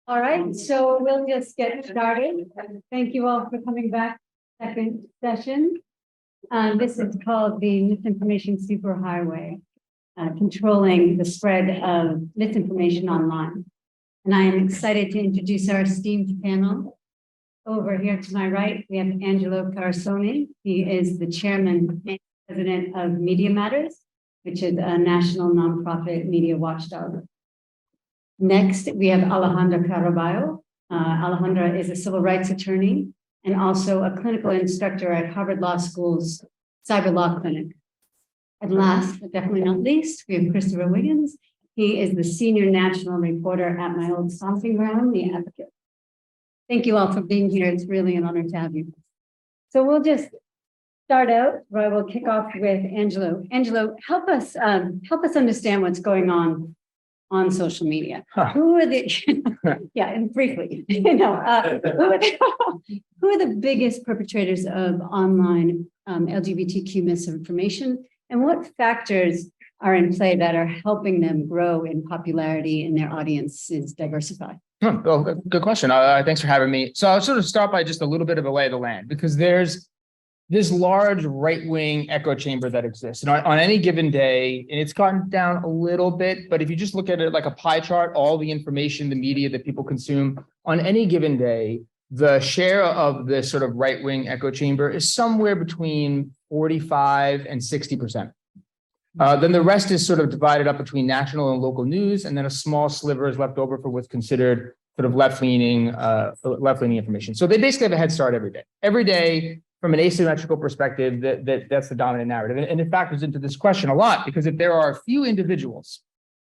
All right, so we'll just get started. Thank you all for coming back. Second session. This is called the Misinformation Superhighway, controlling the spread of misinformation online. And I am excited to introduce our esteemed panel. Over here to my right, we have Angelo Carasone. He is the chairman and president of Media Matters, which is a national nonprofit media watchdog. Next, we have Alejandra Caraballo. Alejandra is a civil rights attorney and also a clinical instructor at Harvard Law School's Cyber Law Clinic. And last, but definitely not least, we have Christopher Wiggins. He is the senior national reporter at my old stomping ground, The Advocate. Thank you all for being here. It's really an honor to have you. So we'll just start out, where I will kick off with Angelo. Angelo, help us understand what's going on social media. Who are the, yeah, and briefly, who are the biggest perpetrators of online LGBTQ misinformation, and what factors are in play that are helping them grow in popularity and their audiences diversify? Well, good question. Thanks for having me. So I'll sort of start by just a little bit of a lay of the land, because there's this large right-wing echo chamber that exists. And on any given day, and it's gotten down a little bit, but if you just look at it like a pie chart, all the information, the media that people consume, on any given day, the share of this sort of right-wing echo chamber is somewhere between 45 and 60%. Then the rest is sort of divided up between national and local news, and then a small sliver is left over for what's considered sort of left-leaning information. So they basically have a head start every day. Every day, from an asymmetrical perspective, that's the dominant narrative. And it factors into this question a lot, because if there are a few individuals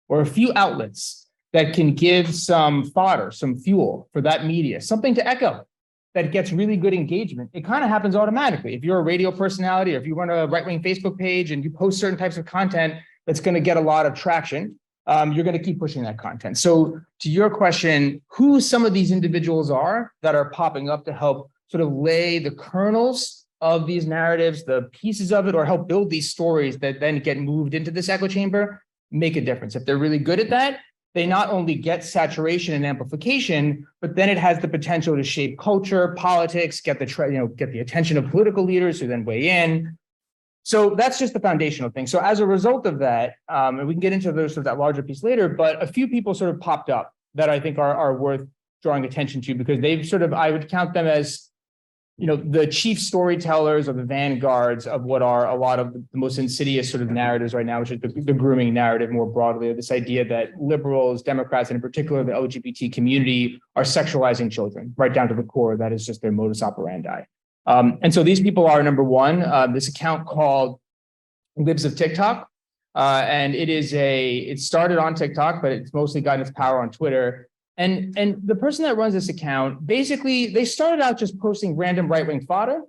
or a few outlets that can give some fodder, some fuel for that media, something to echo that gets really good engagement, it kind of happens automatically. If you're a radio personality, or if you run a right-wing Facebook page and you post certain types of content that's going to get a lot of traction, you're going to keep pushing that content. So to your question, who some of these individuals are that are popping up to help sort of lay the kernels of these narratives, the pieces of it, or help build these stories that then get moved into this echo chamber, make a difference. If they're really good at that, they not only get saturation and amplification, but then it has the potential to shape culture, politics, get the attention of political leaders who then weigh in. So that's just the foundational thing. So as a result of that, and we can get into sort of that larger piece later, but a few people sort of popped up that I think are worth drawing attention to, because they've sort of, I would count them as, the chief storytellers or the vanguards of what are a lot of the most insidious sort of narratives right now, which is the grooming narrative more broadly, or this idea that liberals, Democrats, and in particular the LGBT community are sexualizing children right down to the core. That is just their modus operandi. And so these people are, number one, this account called Libs of TikTok. And it started on TikTok, but it's mostly gotten its power on Twitter. And the person that runs this account, basically, they started out just posting random right-wing fodder.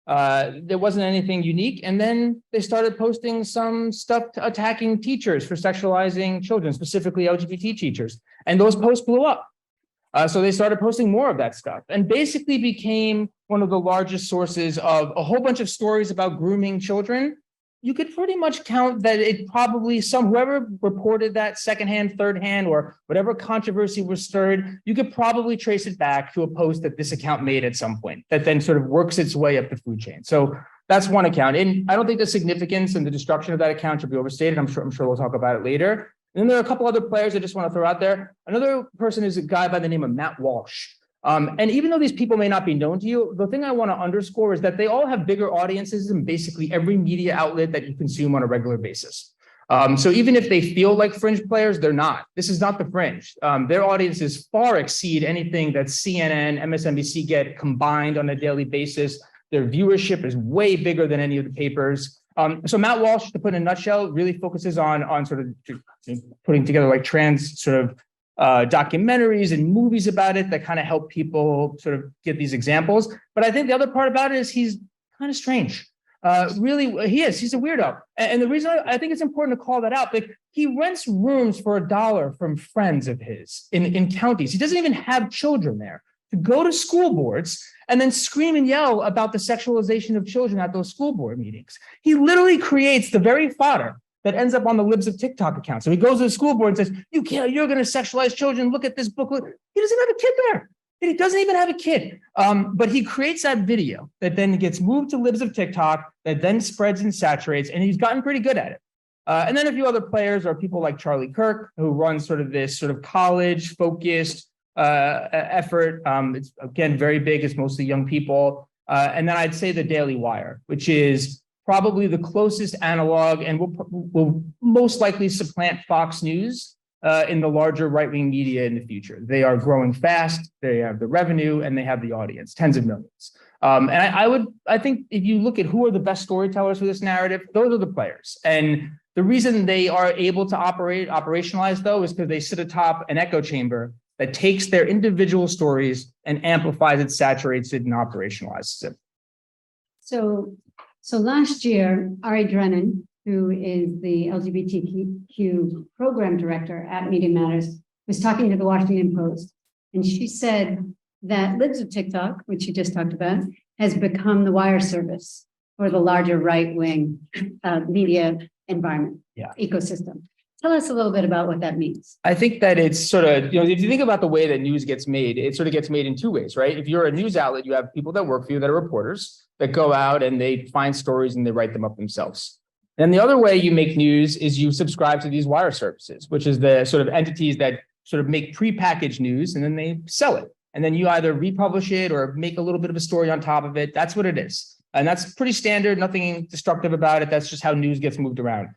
There wasn't anything unique. And then they started posting some stuff attacking teachers for sexualizing children, specifically LGBT teachers. And those posts blew up. So they started posting more of that stuff, and basically became one of the largest sources of a whole bunch of stories about grooming children. You could pretty much count that it probably whoever reported that secondhand, third hand, or whatever controversy was stirred, you could probably trace it back to a post that this account made at some point that then sort of works its way up the food chain. So that's one account. And I don't think the significance and the destruction of that account should be overstated. I'm sure we'll talk about it later. And then there are a couple other players I just want to throw out there. Another person is a guy by the name of Matt Walsh. And even though these people may not be known to you, the thing I want to underscore is that they all have bigger audiences in basically every media outlet that you consume on a regular basis. So even if they feel like fringe players, they're not. This is not the fringe. Their audiences far exceed anything that CNN, MSNBC get combined on a daily basis. Their viewership is way bigger than any of the papers. So Matt Walsh, to put in a nutshell, really focuses on sort of putting together like trans sort of documentaries and movies about it that kind of help people sort of get these examples. But I think the other part about it is he's kind of strange. Really, he's a weirdo. And the reason I think it's important to call that out, like he rents rooms for $1 from friends of his in counties. He doesn't even have children there, to go to school boards and then scream and yell about the sexualization of children at those school board meetings. He literally creates the very fodder that ends up on the Libs of TikTok account. So he goes to the school board and says, you're going to sexualize children. Look at this book. He doesn't have a kid there. He doesn't even have a kid. But he creates that video that then gets moved to Libs of TikTok, that then spreads and saturates, and he's gotten pretty good at it. And then a few other players are people like Charlie Kirk, who runs sort of this sort of college-focused effort. It's, again, very big. It's mostly young people. And then I'd say the Daily Wire, which is probably the closest analog and will most likely supplant Fox News in the larger right-wing media in the future. They are growing fast, they have the revenue, and they have the audience, tens of millions. And I think if you look at who are the best storytellers for this narrative, those are the players. And the reason they are able to operationalize, though, is because they sit atop an echo chamber that takes their individual stories and amplifies it, saturates it, and operationalizes it. So last year, Ari Drennan, who is the LGBTQ program director at Media Matters, was talking to the Washington Post. And she said that Libs of TikTok, which you just talked about, has become the wire service for the larger right-wing media environment, ecosystem. Tell us a little bit about what that means. I think that it's sort of, if you think about the way that news gets made, it sort of gets made in two ways, right? If you're a news outlet, you have people that work for you that are reporters that go out and they find stories and they write them up themselves. And the other way you make news is you subscribe to these wire services, which is the sort of entities that sort of make prepackaged news and then they sell it. And then you either republish it or make a little bit of a story on top of it. That's what it is. And that's pretty standard, nothing destructive about it. That's just how news gets moved around.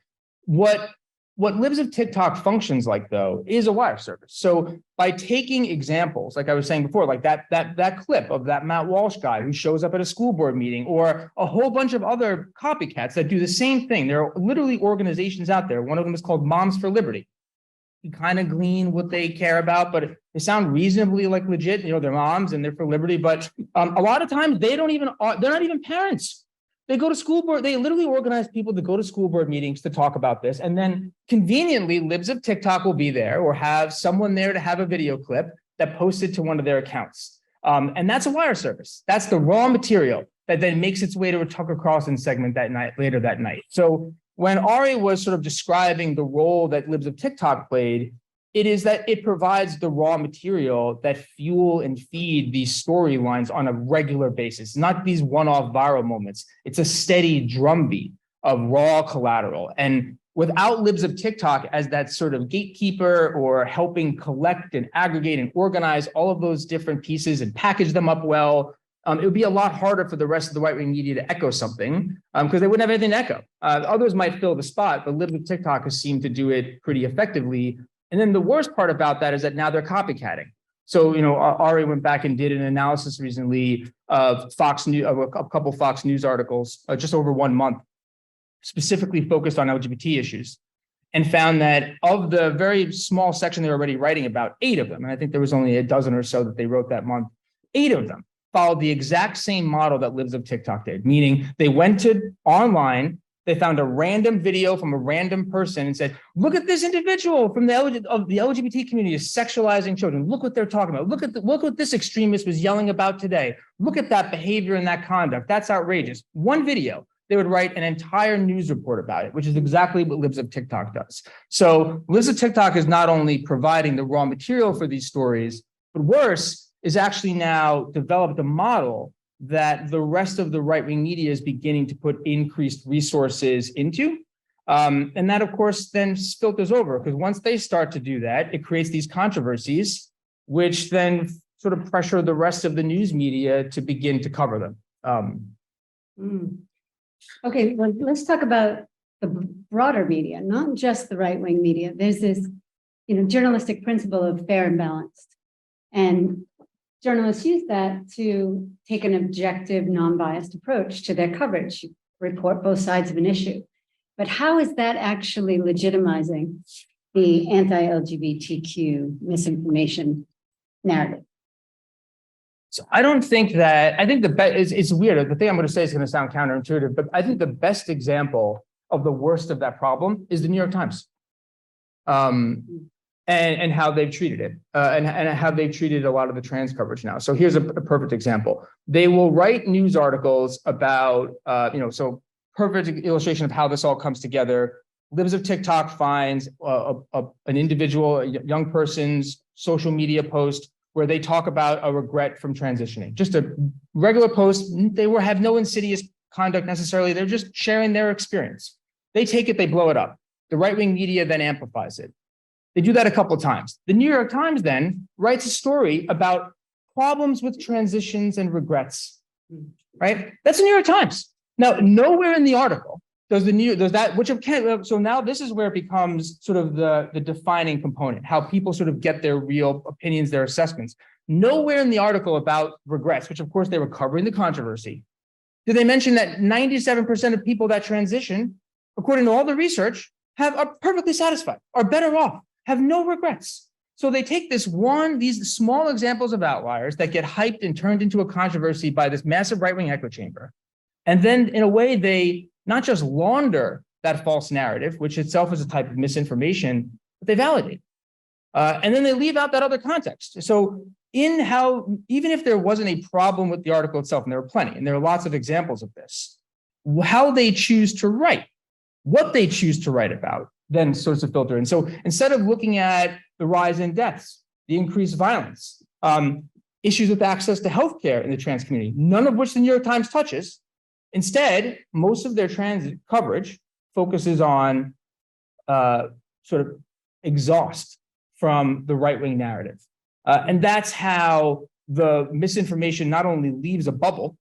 What Libs of TikTok functions like, though, is a wire service. So by taking examples, like I was saying before, like that clip of that Matt Walsh guy who shows up at a school board meeting, or a whole bunch of other copycats that do the same thing. There are literally organizations out there. One of them is called Moms for Liberty. You kind of glean what they care about, but they sound reasonably like legit. They're moms and they're for liberty, but a lot of times they're not even parents. They go to school board. They literally organize people to go to school board meetings to talk about this. And then conveniently, Libs of TikTok will be there or have someone there to have a video clip that posted to one of their accounts. And that's a wire service. That's the raw material that then makes its way to a Tucker Carlson segment later that night. So when Ari was sort of describing the role that Libs of TikTok played, it is that it provides the raw material that fuel and feed these storylines on a regular basis, not these one-off viral moments. It's a steady drumbeat of raw collateral. And without Libs of TikTok as that sort of gatekeeper or helping collect and aggregate and organize all of those different pieces and package them up well, it would be a lot harder for the rest of the right-wing media to echo something because they wouldn't have anything to echo. Others might fill the spot, but Libs of TikTok has seemed to do it pretty effectively. And then the worst part about that is that now they're copycatting. So, Ari went back and did an analysis recently of Fox News, of a couple Fox News articles, just over 1 month, specifically focused on LGBT issues, and found that of the very small section they were already writing about, 8 of them, and I think there was only a dozen or so that they wrote that month, 8 of them followed the exact same model that Libs of TikTok did, meaning they went to online, they found a random video from a random person and said, look at this individual from the LGBT community is sexualizing children. Look what they're talking about. Look what this extremist was yelling about today. Look at that behavior and that conduct. That's outrageous. One video, they would write an entire news report about it, which is exactly what Libs of TikTok does. So Libs of TikTok is not only providing the raw material for these stories, but worse, is actually now developed a model that the rest of the right-wing media is beginning to put increased resources into. And that, of course, then filters over, because once they start to do that, it creates these controversies, which then sort of pressure the rest of the news media to begin to cover them. Okay, well, let's talk about the broader media, not just the right-wing media. There's this, journalistic principle of fair and balanced. And journalists use that to take an objective, non-biased approach to their coverage, report both sides of an issue. But how is that actually legitimizing the anti-LGBTQ misinformation narrative? So I don't think that, I think it's weird. The thing I'm going to say is going to sound counterintuitive, but I think the best example of the worst of that problem is the New York Times. And how they've treated it, and how they've treated a lot of the trans coverage now. So here's a perfect example. They will write news articles about, so perfect illustration of how this all comes together. Libs of TikTok finds an individual, a young person's social media post where they talk about a regret from transitioning. Just a regular post. They have no insidious conduct necessarily. They're just sharing their experience. They take it, they blow it up. The right-wing media then amplifies it. They do that a couple of times. The New York Times then writes a story about problems with transitions and regrets, right? That's the New York Times. Now, nowhere in the article does so now this is where it becomes sort of the defining component, how people sort of get their real opinions, their assessments. Nowhere in the article about regrets, which of course they were covering the controversy, do they mention that 97% of people that transition, according to all the research, are perfectly satisfied, are better off, have no regrets. So they take these small examples of outliers that get hyped and turned into a controversy by this massive right-wing echo chamber. And then in a way, they not just launder that false narrative, which itself is a type of misinformation, but they validate. And then they leave out that other context. So even if there wasn't a problem with the article itself, and there were plenty, and there are lots of examples of this, how they choose to write, what they choose to write about, then starts to filter. And so instead of looking at the rise in deaths, the increased violence, issues with access to healthcare in the trans community, none of which the New York Times touches, instead, most of their trans coverage focuses on sort of exhaust from the right-wing narrative. And that's how the misinformation not only leaves a bubble,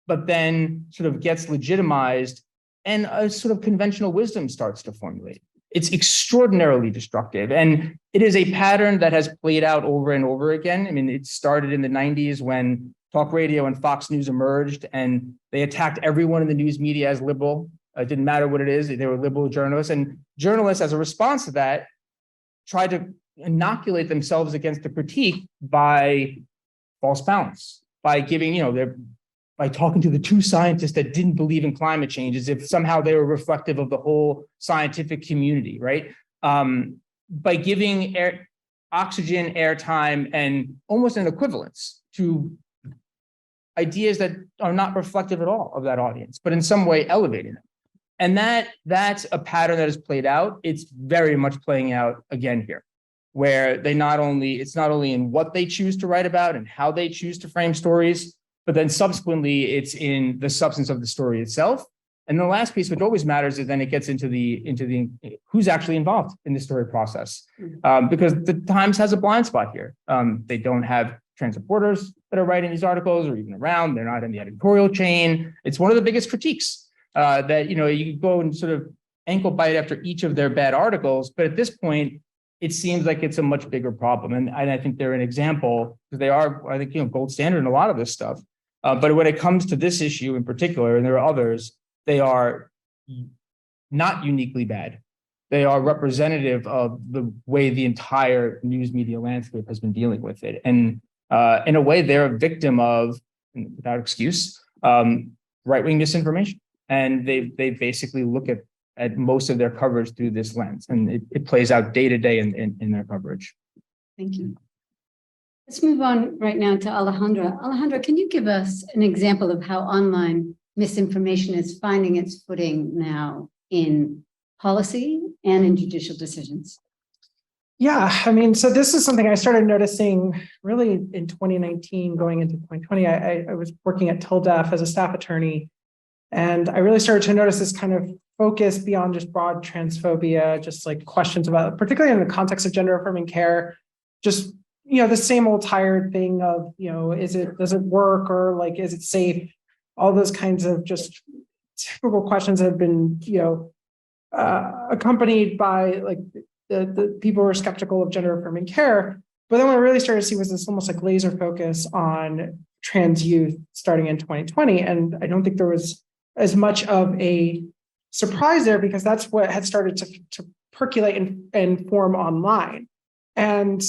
but then sort of gets legitimized and a sort of conventional wisdom starts to formulate. It's extraordinarily destructive. And it is a pattern that has played out over and over again. I mean, it started in the 90s when talk radio and Fox News emerged, and they attacked everyone in the news media as liberal. It didn't matter what it is. They were liberal journalists. And journalists, as a response to that, tried to inoculate themselves against the critique by false balance, by giving, by talking to the two scientists that didn't believe in climate change as if somehow they were reflective of the whole scientific community, right? By giving oxygen, airtime, and almost an equivalence to ideas that are not reflective at all of that audience, but in some way elevating them. And that's a pattern that has played out. It's very much playing out again here, where it's not only in what they choose to write about and how they choose to frame stories, but then subsequently it's in the substance of the story itself. And the last piece, which always matters, is then it gets into the who's actually involved in the story process, because the Times has a blind spot here. They don't have trans reporters that are writing these articles or even around. They're not in the editorial chain. It's one of the biggest critiques that you could go and sort of ankle bite after each of their bad articles, but at this point, it seems like it's a much bigger problem. And I think they're an example because they are, I think, gold standard in a lot of this stuff. But when it comes to this issue in particular, and there are others, they are not uniquely bad. They are representative of the way the entire news media landscape has been dealing with it. And in a way, they're a victim of, without excuse, right-wing misinformation. And they basically look at most of their coverage through this lens. And it plays out day to day in their coverage. Thank you. Let's move on right now to Alejandra. Alejandra, can you give us an example of how online misinformation is finding its footing now in policy and in judicial decisions? Yeah, I mean, so this is something I started noticing really in 2019, going into 2020. I was working at TILDEF as a staff attorney, and I really started to notice this kind of focus beyond just broad transphobia, just like questions about, particularly in the context of gender affirming care, just the same old tired thing of, does it work, or like, is it safe? All those kinds of just typical questions have been, accompanied by like the people who are skeptical of gender affirming care. But then what I really started to see was this almost like laser focus on trans youth starting in 2020. And I don't think there was as much of a surprise there, because that's what had started to percolate and form online. And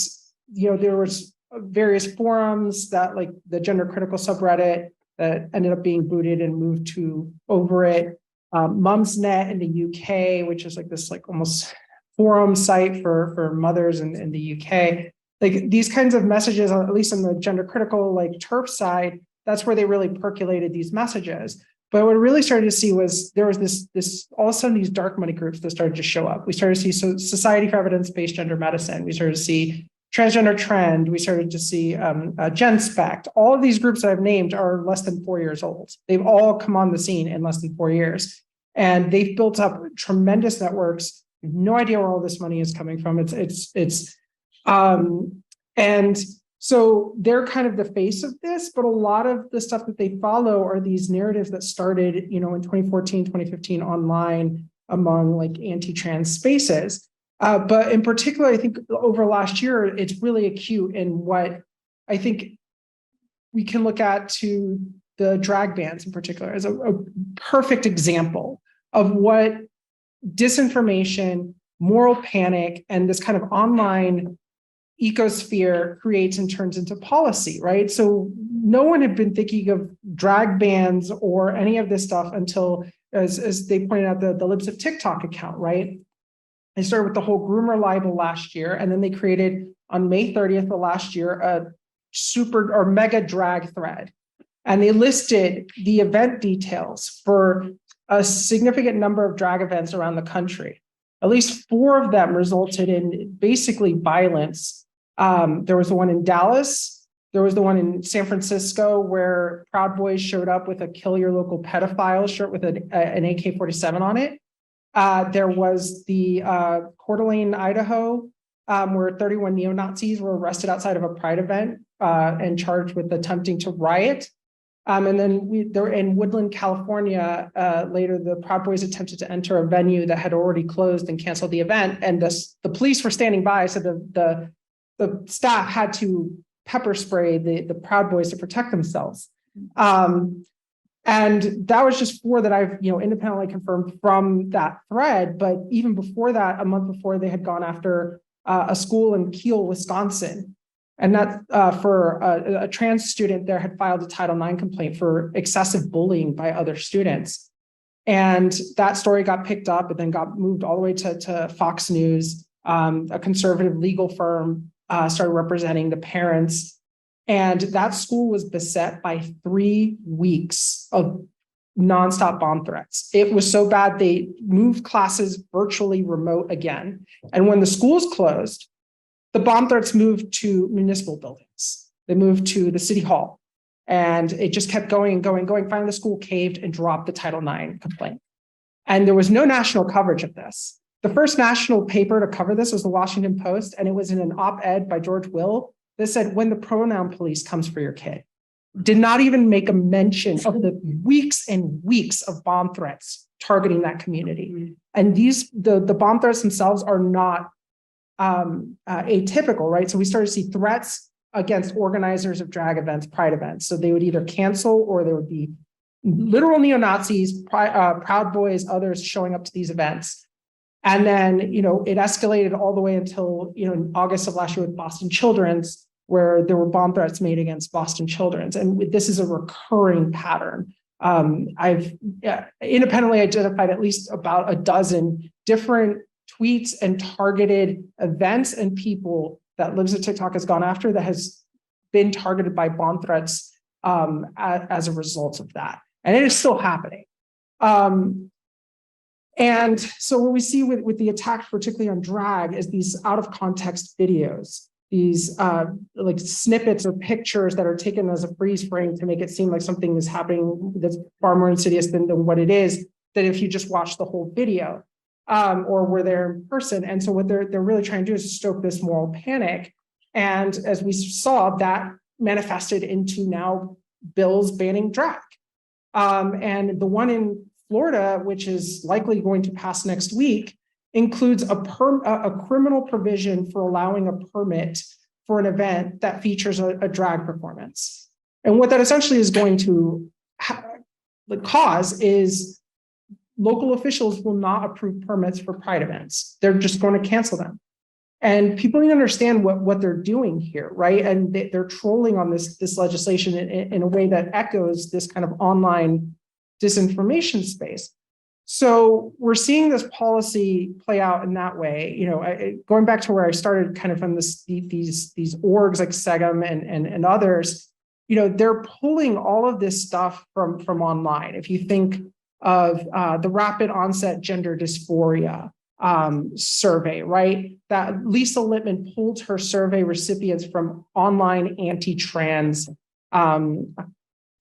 there was various forums that, like the gender critical subreddit, that ended up being booted and moved to over it. Mumsnet in the UK, which is like this like almost forum site for mothers in the UK. Like these kinds of messages, at least on the gender critical like TERF side, that's where they really percolated these messages. But what we really started to see was there was this all of a sudden these dark money groups that started to show up. We started to see Society for Evidence-Based Gender Medicine. We started to see Transgender Trend. We started to see GenSpect. All of these groups that I've named are less than 4 years old. They've all come on the scene in less than 4 years. And they've built up tremendous networks. No idea where all this money is coming from. And so they're kind of the face of this, but a lot of the stuff that they follow are these narratives that started, in 2014, 2015 online among like anti-trans spaces. But in particular, I think over last year, it's really acute in what I think we can look at to the drag bans in particular as a perfect example of what disinformation, moral panic, and this kind of online ecosphere creates and turns into policy, right? So no one had been thinking of drag bans or any of this stuff until, as they pointed out, the Libs of TikTok account, right? They started with the whole groomer libel last year, and then they created on May 30th of last year a super or mega drag thread. And they listed the event details for a significant number of drag events around the country. At least 4 of them resulted in basically violence. There was the one in Dallas. There was the one in San Francisco where Proud Boys showed up with a kill your local pedophile shirt with an AK-47 on it. There was the Coeur d'Alene, Idaho, where 31 neo-Nazis were arrested outside of a Pride event and charged with attempting to riot. And then they were in Woodland, California. Later, the Proud Boys attempted to enter a venue that had already closed and canceled the event. And the police were standing by, so the staff had to pepper spray the Proud Boys to protect themselves. And that was just 4 that I've independently confirmed from that thread. But even before that, a month before, they had gone after a school in Kiel, Wisconsin. And that for a trans student there had filed a Title IX complaint for excessive bullying by other students. And that story got picked up and then got moved all the way to Fox News. A conservative legal firm started representing the parents. And that school was beset by 3 weeks of nonstop bomb threats. It was so bad they moved classes virtually remote again. And when the schools closed, the bomb threats moved to municipal buildings. They moved to the city hall. And it just kept going and going and going. Finally, the school caved and dropped the Title IX complaint. And there was no national coverage of this. The first national paper to cover this was the Washington Post, and it was in an op-ed by George Will that said, when the pronoun police comes for your kid. Did not even make a mention of the weeks and weeks of bomb threats targeting that community. And the bomb threats themselves are not atypical, right? So we started to see threats against organizers of drag events, Pride events. So they would either cancel or there would be literal neo-Nazis, Proud Boys, others showing up to these events. And then, it escalated all the way until, in August of last year with Boston Children's, where there were bomb threats made against Boston Children's. And this is a recurring pattern. I've independently identified at least about a dozen different tweets and targeted events and people that Libs of TikTok has gone after that has been targeted by bomb threats as a result of that. And it is still happening. And so what we see with the attacks, particularly on drag, is these out of context videos, these like snippets or pictures that are taken as a freeze frame to make it seem like something is happening that's far more insidious than what it is, than if you just watch the whole video or were there in person. And so what they're really trying to do is stoke this moral panic. And as we saw, that manifested into now bills banning drag. And the one in Florida, which is likely going to pass next week, includes a criminal provision for allowing a permit for an event that features a drag performance. And what that essentially is going to cause is local officials will not approve permits for Pride events. They're just going to cancel them. And people need to understand what they're doing here, right? And they're trolling on this legislation in a way that echoes this kind of online disinformation space. So we're seeing this policy play out in that way. Going back to where I started, kind of from these orgs like SEGM and others, they're pulling all of this stuff from online. If you think of the rapid onset gender dysphoria survey, right? That Lisa Littman pulled her survey recipients from online anti-trans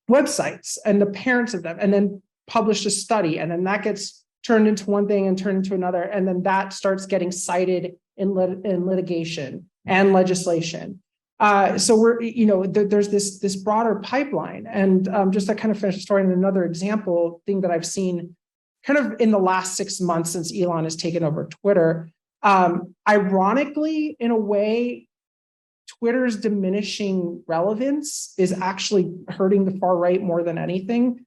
websites and the parents of them, and then published a study, and then that gets turned into one thing and turned into another, and then that starts getting cited in litigation and legislation. So we're, there's this broader pipeline, and just to kind of finish the story, and another example thing that I've seen kind of in the last 6 months since Elon has taken over Twitter. Ironically, in a way, Twitter's diminishing relevance is actually hurting the far right more than anything.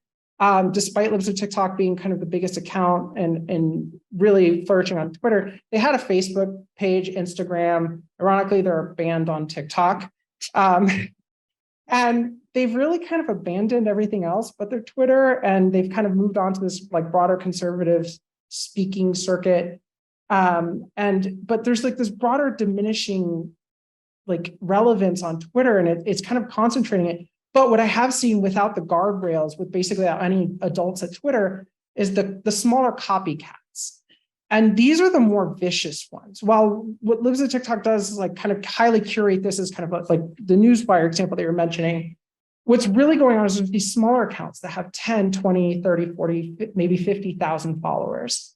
Despite Libs of TikTok being kind of the biggest account and really flourishing on Twitter, they had a Facebook page, Instagram. Ironically, they're banned on TikTok. And they've really kind of abandoned everything else but their Twitter, and they've kind of moved on to this like broader conservative speaking circuit. But there's like this broader diminishing like relevance on Twitter, and it's kind of concentrating it. But what I have seen without the guardrails, with basically any adults at Twitter, is the smaller copycats. And these are the more vicious ones. While what Libs of TikTok does is like kind of highly curate this as kind of like the Newswire example that you're mentioning, what's really going on is there's these smaller accounts that have 10, 20, 30, 40, maybe 50,000 followers.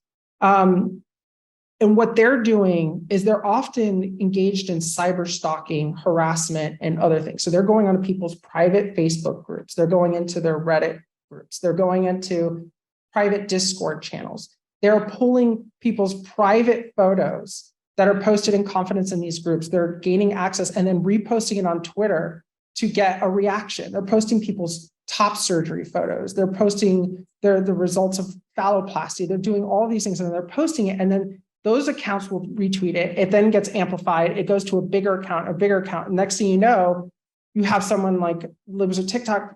And what they're doing is they're often engaged in cyber stalking, harassment, and other things. So they're going onto people's private Facebook groups. They're going into their Reddit groups. They're going into private Discord channels. They're pulling people's private photos that are posted in confidence in these groups. They're gaining access and then reposting it on Twitter to get a reaction. They're posting people's top surgery photos. They're posting the results of phalloplasty. They're doing all these things and they're posting it, and then those accounts will retweet it. It then gets amplified. It goes to a bigger account. And next thing you know, you have someone like Libs of TikTok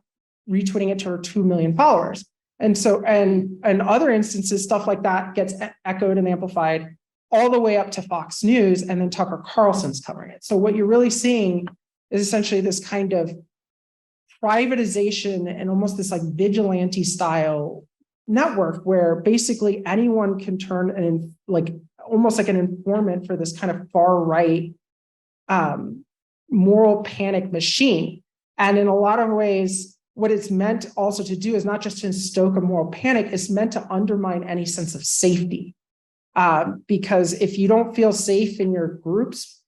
retweeting it to her 2 million followers. And so, and other instances, stuff like that gets echoed and amplified all the way up to Fox News, and then Tucker Carlson's covering it. So what you're really seeing is essentially this kind of privatization and almost this like vigilante style network where basically anyone can turn and like almost like an informant for this kind of far right moral panic machine. And in a lot of ways, what it's meant also to do is not just to stoke a moral panic, it's meant to undermine any sense of safety. Because if you don't feel safe in your groups,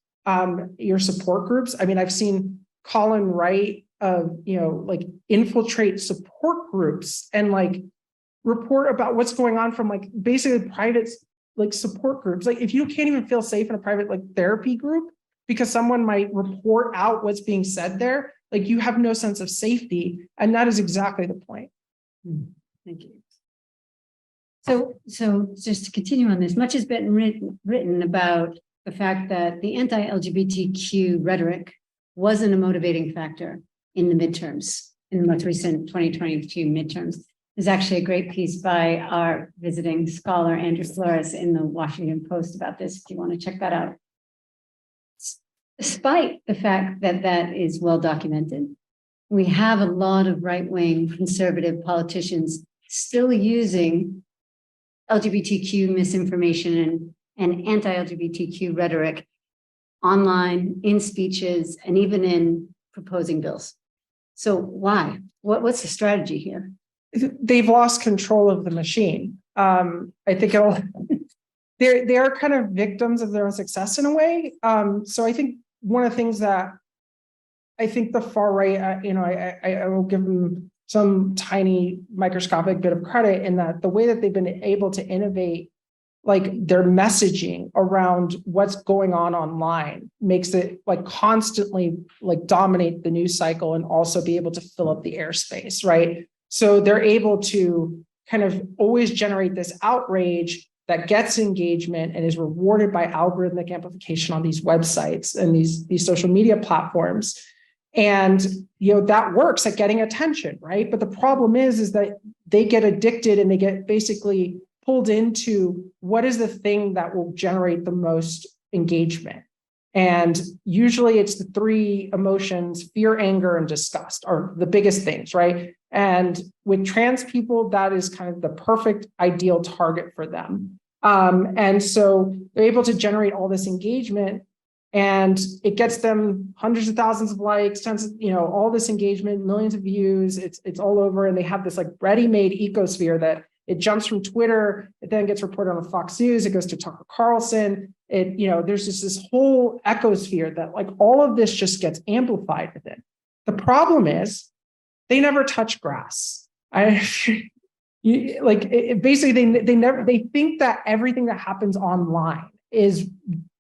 your support groups, I mean, I've seen Colin Wright, like infiltrate support groups and like report about what's going on from like basically private like support groups. Like if you can't even feel safe in a private like therapy group because someone might report out what's being said there, like you have no sense of safety. And that is exactly the point. Thank you. So just to continue on this, much has been written about the fact that the anti-LGBTQ rhetoric wasn't a motivating factor in the midterms, in the most recent 2022 midterms. There's actually a great piece by our visiting scholar, Andrew Flores, in the Washington Post about this, if you want to check that out. Despite the fact that that is well documented, we have a lot of right-wing conservative politicians still using LGBTQ misinformation and anti-LGBTQ rhetoric online, in speeches, and even in proposing bills. So why? What's the strategy here? They've lost control of the machine. I think they are kind of victims of their own success in a way. So I think one of the things that I think the far right, I will give them some tiny microscopic bit of credit in that the way that they've been able to innovate like their messaging around what's going on online makes it like constantly like dominate the news cycle and also be able to fill up the airspace, right? So they're able to kind of always generate this outrage that gets engagement and is rewarded by algorithmic amplification on these websites and these social media platforms. And that works at getting attention, right? But the problem is that they get addicted and they get basically pulled into what is the thing that will generate the most engagement. And usually it's the three emotions: fear, anger, and disgust are the biggest things, right? And with trans people, that is kind of the perfect ideal target for them. And so they're able to generate all this engagement, and it gets them hundreds of thousands of likes, tons of, all this engagement, millions of views. It's all over. And they have this like ready-made ecosphere that it jumps from Twitter, it then gets reported on Fox News, it goes to Tucker Carlson. There's just this whole ecosphere that like all of this just gets amplified within. The problem is they never touch grass. Basically they think that everything that happens online is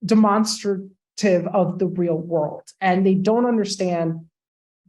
demonstrative of the real world. And they don't understand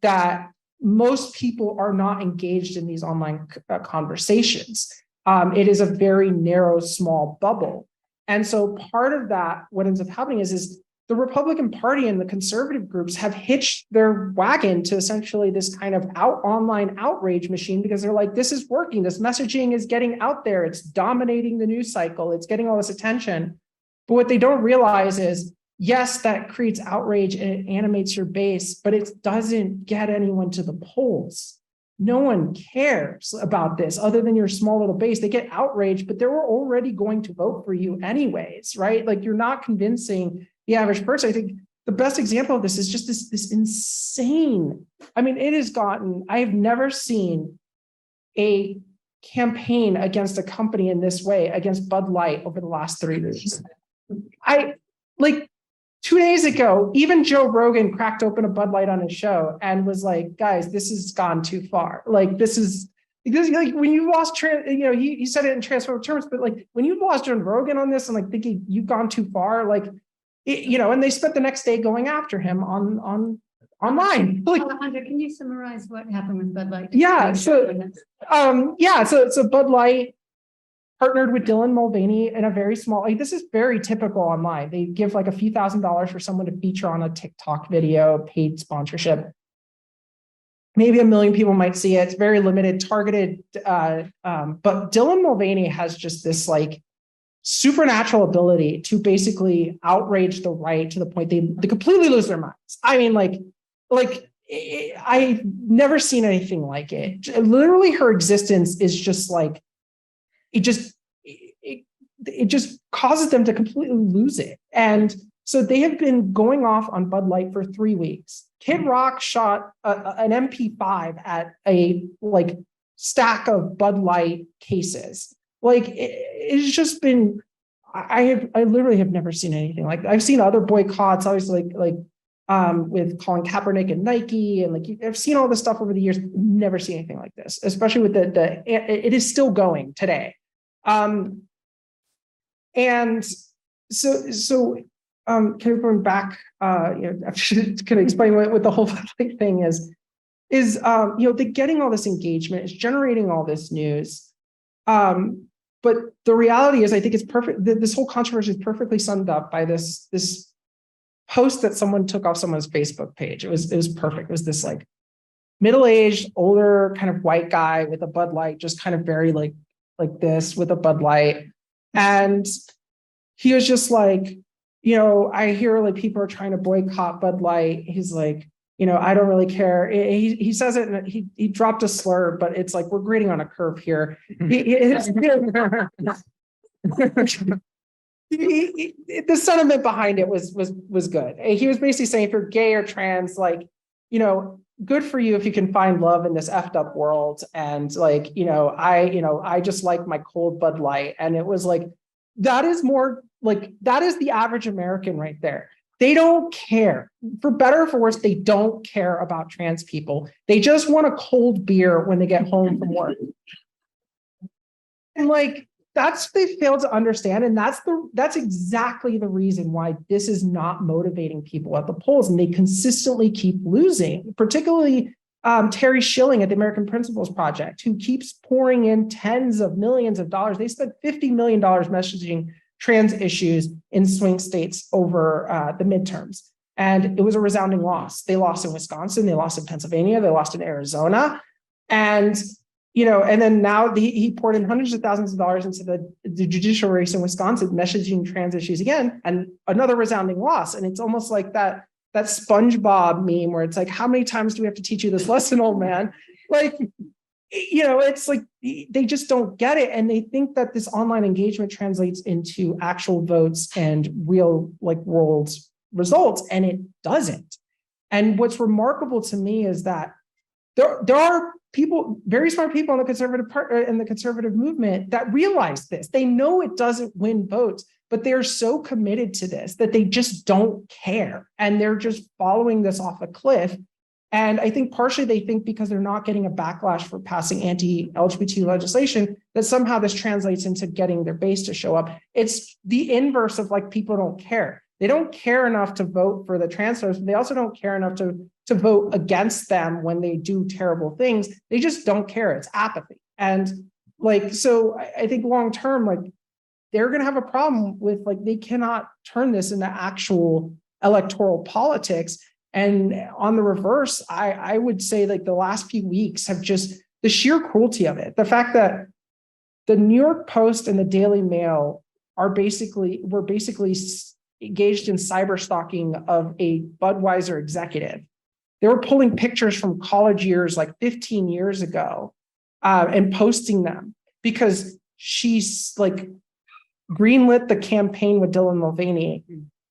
that most people are not engaged in these online conversations. It is a very narrow, small bubble. And so part of that, what ends up happening is the Republican Party and the conservative groups have hitched their wagon to essentially this kind of online outrage machine, because they're like, this is working. This messaging is getting out there. It's dominating the news cycle. It's getting all this attention. But what they don't realize is, yes, that creates outrage and it animates your base, but it doesn't get anyone to the polls. No one cares about this other than your small little base. They get outraged, but they were already going to vote for you anyways, right? Like, you're not convincing the average person. I think the best example of this is just this insane, I mean, I have never seen a campaign against a company in this way, against Bud Light, over the last 3 weeks. 2 days ago, even Joe Rogan cracked open a Bud Light on his show and was like, guys, this has gone too far. Like, this is like when you lost, he said it in transformative terms, but like when you lost Joe Rogan on this and like thinking you've gone too far, and they spent the next day going after him online. Alejandra, can you summarize what happened with Bud Light? Yeah. So Bud Light partnered with Dylan Mulvaney in a very small, this is very typical online. They give like a few $1,000s for someone to feature on a TikTok video, paid sponsorship. Maybe 1 million people might see it. It's very limited, targeted. But Dylan Mulvaney has just this like supernatural ability to basically outrage the right to the point they completely lose their minds. I mean, I've never seen anything like it. Literally, her existence is just like, it just causes them to completely lose it. And so they have been going off on Bud Light for 3 weeks. Kid Rock shot an MP5 at a like stack of Bud Light cases. Like, it's just been, I literally have never seen anything like that. I've seen other boycotts, obviously, with Colin Kaepernick and Nike, and I've seen all this stuff over the years. Never seen anything like this, especially with it is still going today. And so kind of going back, I'm just going to explain what the whole thing is they're getting all this engagement, it's generating all this news. But the reality is, I think it's perfect. This whole controversy is perfectly summed up by this post that someone took off someone's Facebook page. It was perfect. It was this like middle-aged, older kind of white guy with a Bud Light, just kind of very like this with a Bud Light. And he was just like, I hear like people are trying to boycott Bud Light. He's like, I don't really care. He says it, and he dropped a slur, but it's like, we're grading on a curve here. The sentiment behind it was good. He was basically saying, if you're gay or trans, good for you if you can find love in this effed up world. And I just like my cold Bud Light. And it was like, that is the average American right there. They don't care. For better or for worse, they don't care about trans people. They just want a cold beer when they get home from work. And that's what they fail to understand. And that's exactly the reason why this is not motivating people at the polls. And they consistently keep losing, particularly Terry Schilling at the American Principles Project, who keeps pouring in tens of millions of dollars. They spent $50 million messaging trans issues in swing states over the midterms. And it was a resounding loss. They lost in Wisconsin, they lost in Pennsylvania, they lost in Arizona. And and then now he poured in hundreds of thousands of dollars into the judicial race in Wisconsin, messaging trans issues again, and another resounding loss. And it's almost like that SpongeBob meme where it's like, how many times do we have to teach you this lesson, old man? Like, it's like they just don't get it. And they think that this online engagement translates into actual votes and real world results. And it doesn't. And what's remarkable to me is that there are people, very smart people in the conservative movement that realize this. They know it doesn't win votes, but they're so committed to this that they just don't care. And they're just following this off a cliff. And I think partially they think because they're not getting a backlash for passing anti-LGBT legislation, that somehow this translates into getting their base to show up. It's the inverse of people don't care. They don't care enough to vote for the trans folks, but they also don't care enough to vote against them when they do terrible things. They just don't care. It's apathy. And so I think long term, they're going to have a problem with they cannot turn this into actual electoral politics. And on the reverse, I would say the last few weeks have just the sheer cruelty of it. The fact that the New York Post and the Daily Mail were basically engaged in cyber stalking of a Budweiser executive. They were pulling pictures from college years 15 years ago and posting them because she's greenlit the campaign with Dylan Mulvaney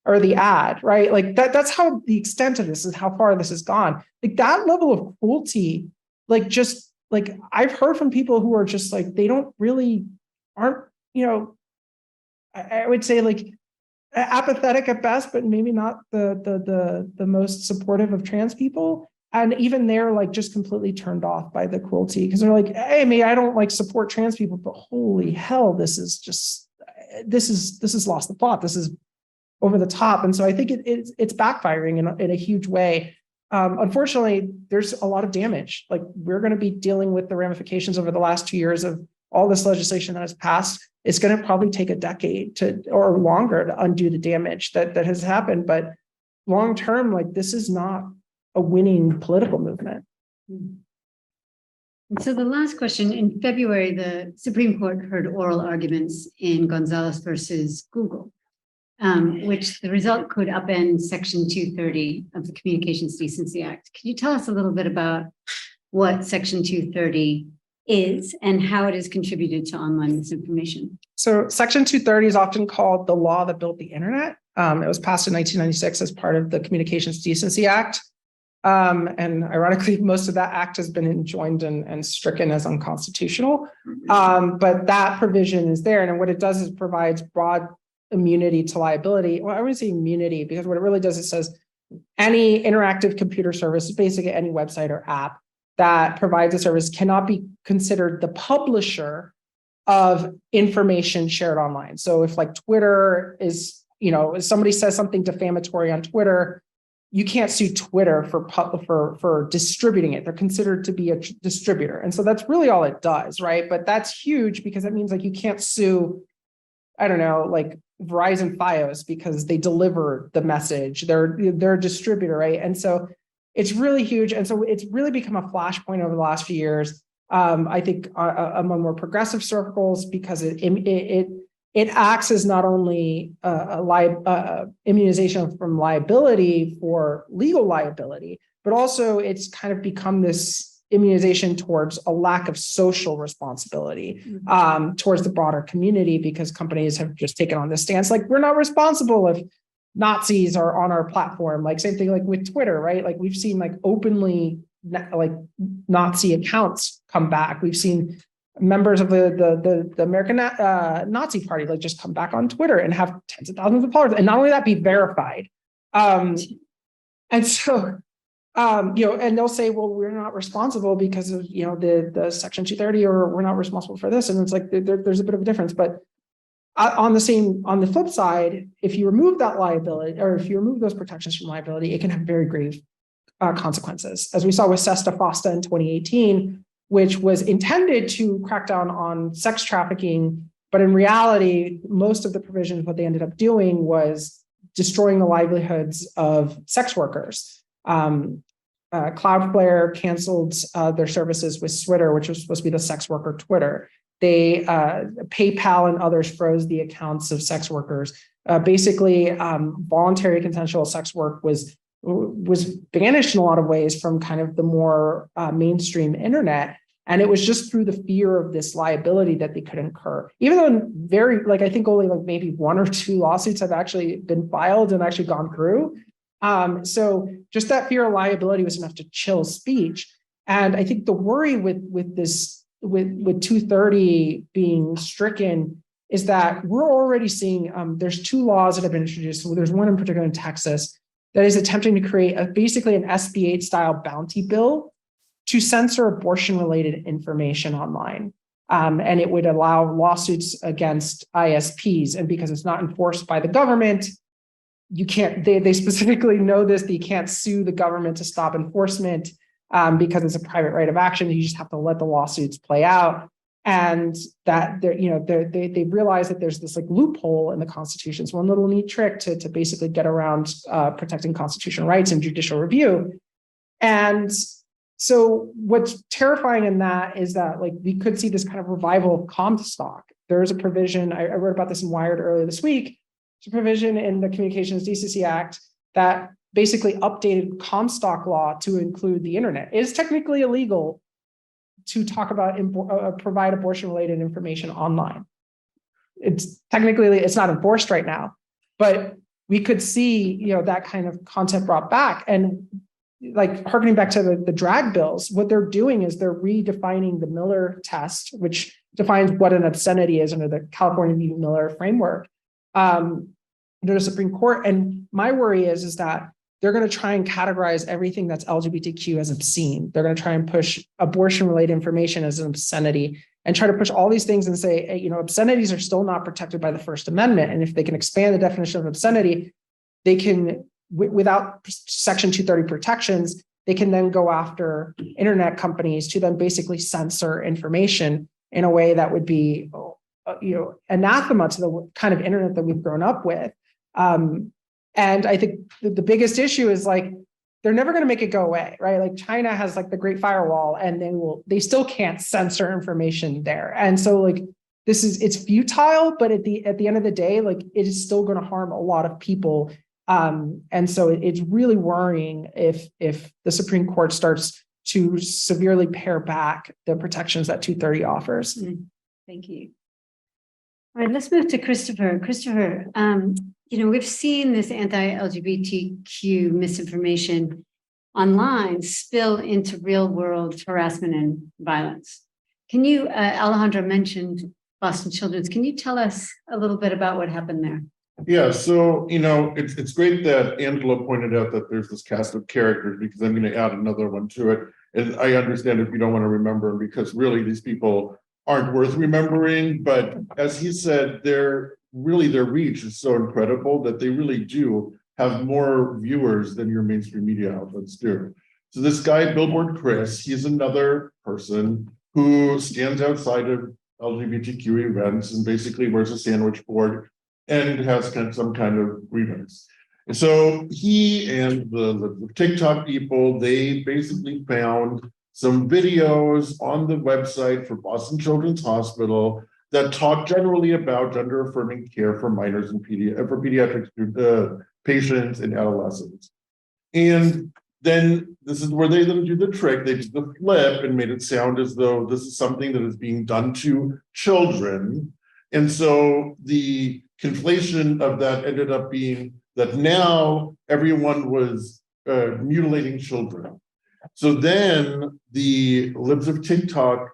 or the ad, right? That's how the extent of this is, how far this has gone. That level of cruelty, I've heard from people who are just they don't really aren't, I would say apathetic at best, but maybe not the most supportive of trans people. And even they're just completely turned off by the cruelty because they're hey, I don't support trans people, but holy hell, this is lost the plot. This is over the top. And so I think it's backfiring in a huge way. Unfortunately, there's a lot of damage. We're going to be dealing with the ramifications over the last 2 years of all this legislation that has passed. It's going to probably take a decade or longer to undo the damage that has happened. But long term, this is not a winning political movement. And so the last question, in February, the Supreme Court heard oral arguments in Gonzalez versus Google, which the result could upend Section 230 of the Communications Decency Act. Can you tell us a little bit about what Section 230 is and how it has contributed to online misinformation? So Section 230 is often called the law that built the internet. It was passed in 1996 as part of the Communications Decency Act. And ironically, most of that act has been enjoined and stricken as unconstitutional. But that provision is there. And what it does is it provides broad immunity to liability. Well, I wouldn't say immunity, because what it really does, it says any interactive computer service, basically any website or app that provides a service, cannot be considered the publisher of information shared online. So if Twitter is, if somebody says something defamatory on Twitter, you can't sue Twitter for distributing it. They're considered to be a distributor. And so that's really all it does, right? But that's huge because that means you can't sue, I don't know, Verizon Fios because they deliver the message. They're a distributor, right? And so it's really huge. And so it's really become a flashpoint over the last few years, I think, among more progressive circles, because it acts as not only immunization from liability for legal liability, but also it's kind of become this immunization towards a lack of social responsibility towards the broader community, because companies have just taken on this stance. We're not responsible if Nazis are on our platform. Same thing with Twitter, right? We've seen openly Nazi accounts come back. We've seen members of the American Nazi Party just come back on Twitter and have tens of thousands of followers, and not only that, be verified. And so and they'll say, well, we're not responsible because of the Section 230, or we're not responsible for this. And it's there's a bit of a difference. But on the flip side, if you remove that liability, or if you remove those protections from liability, it can have very grave consequences, as we saw with Sesta Fosta in 2018, which was intended to crack down on sex trafficking. But in reality, most of the provisions, what they ended up doing was destroying the livelihoods of sex workers. Cloudflare canceled their services with Twitter, which was supposed to be the sex worker Twitter. They PayPal and others froze the accounts of sex workers. Basically, voluntary consensual sex work was banished in a lot of ways from kind of the more mainstream internet. And it was just through the fear of this liability that they could incur. Even though I think only like maybe 1 or 2 lawsuits have actually been filed and actually gone through. So just that fear of liability was enough to chill speech. And I think the worry with 230 being stricken is that we're already seeing there's 2 laws that have been introduced. So there's one in particular in Texas that is attempting to create basically an SB8 style bounty bill to censor abortion-related information online. And it would allow lawsuits against ISPs. And because it's not enforced by the government, you can't, they specifically know this, that you can't sue the government to stop enforcement because it's a private right of action. You just have to let the lawsuits play out. And that they realize that there's this like loophole in the Constitution. It's one little neat trick to basically get around protecting constitutional rights and judicial review. And so what's terrifying in that is that like we could see this kind of revival of Comstock. There is a provision, I wrote about this in Wired earlier this week, it's a provision in the Communications Decency Act that basically updated Comstock law to include the internet. It is technically illegal to talk about provide abortion-related information online. It's not enforced right now, but we could see that kind of content brought back. And like harkening back to the drag bills, what they're doing is they're redefining the Miller test, which defines what an obscenity is under the California v. Miller framework under the Supreme Court. And my worry is that they're going to try and categorize everything that's LGBTQ as obscene. They're going to try and push abortion-related information as an obscenity and try to push all these things and say, hey, obscenities are still not protected by the First Amendment. And if they can expand the definition of obscenity, they can, without Section 230 protections, they can then go after internet companies to then basically censor information in a way that would be, anathema to the kind of internet that we've grown up with. And I think the biggest issue is like, they're never going to make it go away, right? Like China has like the Great Firewall and they still can't censor information there. And so like, it's futile, but at the end of the day, like it is still going to harm a lot of people. And so it's really worrying if the Supreme Court starts to severely pare back the protections that 230 offers. Thank you. All right, let's move to Christopher. Christopher, we've seen this anti-LGBTQ misinformation online spill into real world harassment and violence. Can you, Alejandro mentioned Boston Children's. Can you tell us a little bit about what happened there? Yeah, so, it's great that Angela pointed out that there's this cast of characters because I'm going to add another one to it. And I understand if you don't want to remember them because really these people aren't worth remembering. But as he said, their reach is so incredible that they really do have more viewers than your mainstream media outlets do. So this guy, Billboard Chris, he's another person who stands outside of LGBTQ events and basically wears a sandwich board and has some kind of grievance. And so he and the TikTok people, they basically found some videos on the website for Boston Children's Hospital that talk generally about gender-affirming care for minors and for pediatric patients and adolescents. And then this is where they do the trick. They did the flip and made it sound as though this is something that is being done to children. And so the conflation of that ended up being that now everyone was mutilating children. So then the libs of TikTok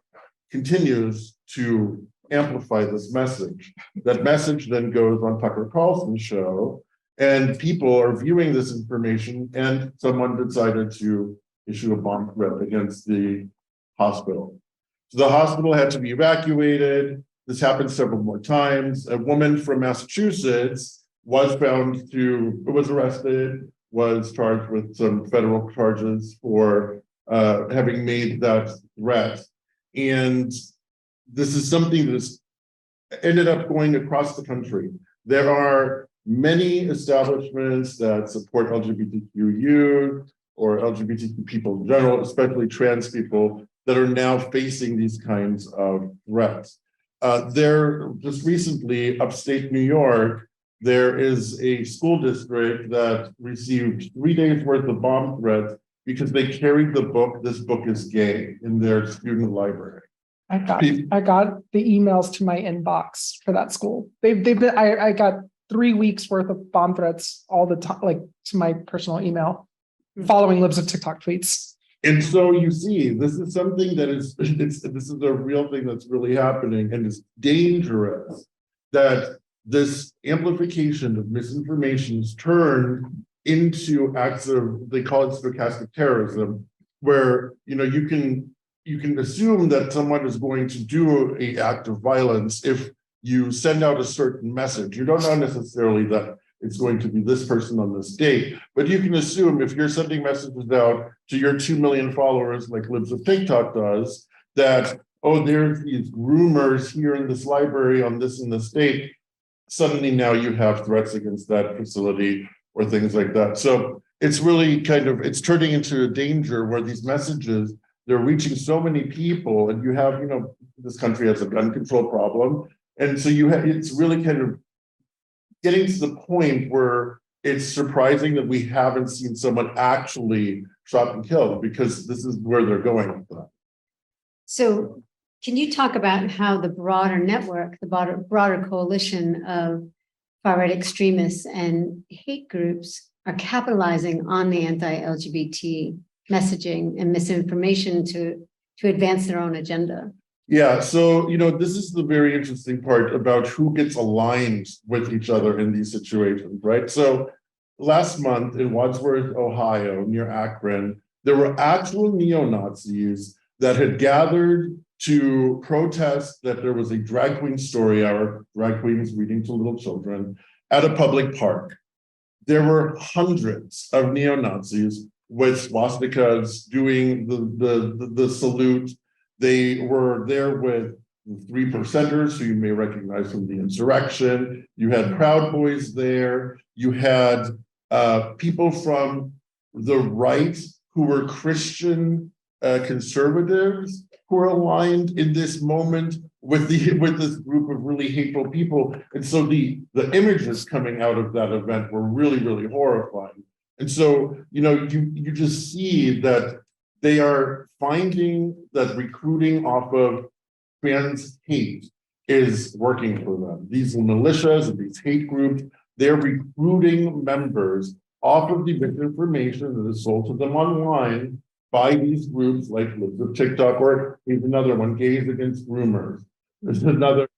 continues to amplify this message. That message then goes on Tucker Carlson's show, and people are viewing this information, and someone decided to issue a bomb threat against the hospital. So the hospital had to be evacuated. This happened several more times. A woman from Massachusetts was arrested, was charged with some federal charges for having made that threat. And this is something that's ended up going across the country. There are many establishments that support LGBTQ youth, or LGBTQ people in general, especially trans people, that are now facing these kinds of threats. There, just recently, upstate New York, there is a school district that received 3 days worth of bomb threats because they carried the book, "This Book is Gay," in their student library. I got the emails to my inbox for that school. I got 3 weeks worth of bomb threats all the time, like to my personal email, following libs of TikTok tweets. And so you see, this is something that is, this is a real thing that's really happening, and it's dangerous that this amplification of misinformation is turned into acts of, they call it stochastic terrorism, where, you can assume that someone is going to do an act of violence if you send out a certain message. You don't know necessarily that it's going to be this person on this date, but you can assume if you're sending messages out to your 2 million followers, like Libs of TikTok does, that, oh, there's these rumors here in this library on this and this date, suddenly now you have threats against that facility or things like that. So it's really it's turning into a danger where these messages, they're reaching so many people, and you have, this country has a gun control problem. And so it's really kind of getting to the point where it's surprising that we haven't seen someone actually shot and killed, because this is where they're going with that. So can you talk about how the broader network, the broader coalition of far-right extremists and hate groups are capitalizing on the anti-LGBT messaging and misinformation to advance their own agenda? Yeah, so, this is the very interesting part about who gets aligned with each other in these situations, right? So last month in Wadsworth, Ohio, near Akron, there were actual neo-Nazis that had gathered to protest that there was a drag queen story hour, drag queens reading to little children, at a public park. There were hundreds of neo-Nazis with swastikas doing the salute. They were there with the 3 percenters, who you may recognize from the insurrection. You had Proud Boys there. You had people from the right who were Christian conservatives who are aligned in this moment with this group of really hateful people. And so the images coming out of that event were really, really horrifying. And so, you just see that they are finding that recruiting off of trans hate is working for them. These militias and these hate groups, they're recruiting members off of the misinformation that is sold to them online by these groups like Libs of TikTok, or here's another one, Gays Against Rumors. There's another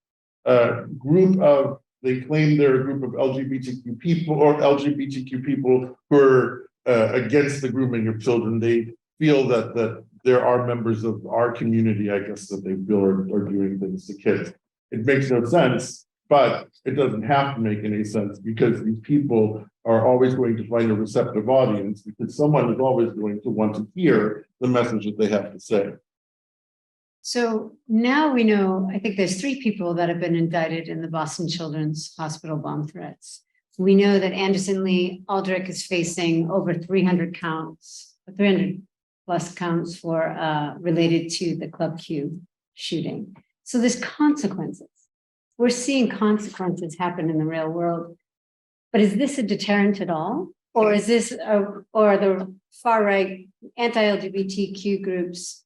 group of, they claim they're a group of LGBTQ people, or LGBTQ people who are against the grooming of children. They feel that there are members of our community, I guess, that they feel are doing things to kids. It makes no sense, but it doesn't have to make any sense, because these people are always going to find a receptive audience, because someone is always going to want to hear the message that they have to say. So now we know, I think there's 3 people that have been indicted in the Boston Children's Hospital bomb threats. We know that Anderson Lee Aldrich is facing over 300 counts, 300 plus counts for related to the Club Q shooting. So there's consequences. We're seeing consequences happen in the real world. But is this a deterrent at all? Or is this, or the far-right anti-LGBTQ groups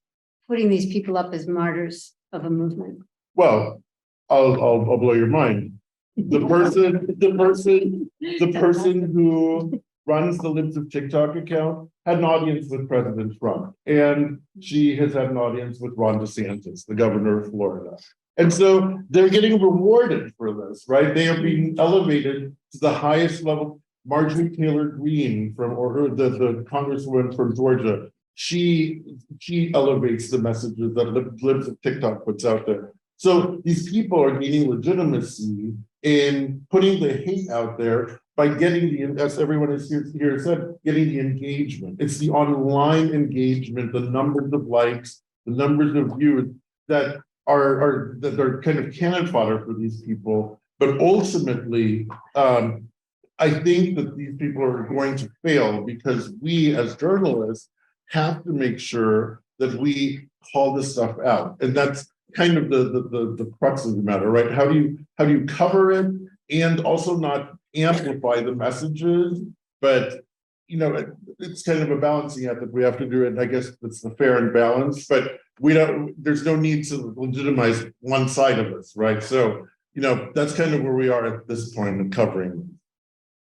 putting these people up as martyrs of a movement? Well, I'll blow your mind. The person who runs the Libs of TikTok account had an audience with President Trump, and she has had an audience with Ron DeSantis, the governor of Florida. And so they're getting rewarded for this, right? They are being elevated to the highest level. Marjorie Taylor Greene or the congresswoman from Georgia, she elevates the messages that Libs of TikTok puts out there. So these people are gaining legitimacy in putting the hate out there by getting as everyone is here said, getting the engagement. It's the online engagement, the numbers of likes, the numbers of views that are kind of cannon fodder for these people. But ultimately, I think that these people are going to fail because we as journalists have to make sure that we call this stuff out. And that's kind of the crux of the matter, right? How do you cover it and also not amplify the messages, but it's kind of a balancing act that we have to do, and I guess it's the fair and balance, but there's no need to legitimize one side of this, right? So, that's kind of where we are at this point in covering.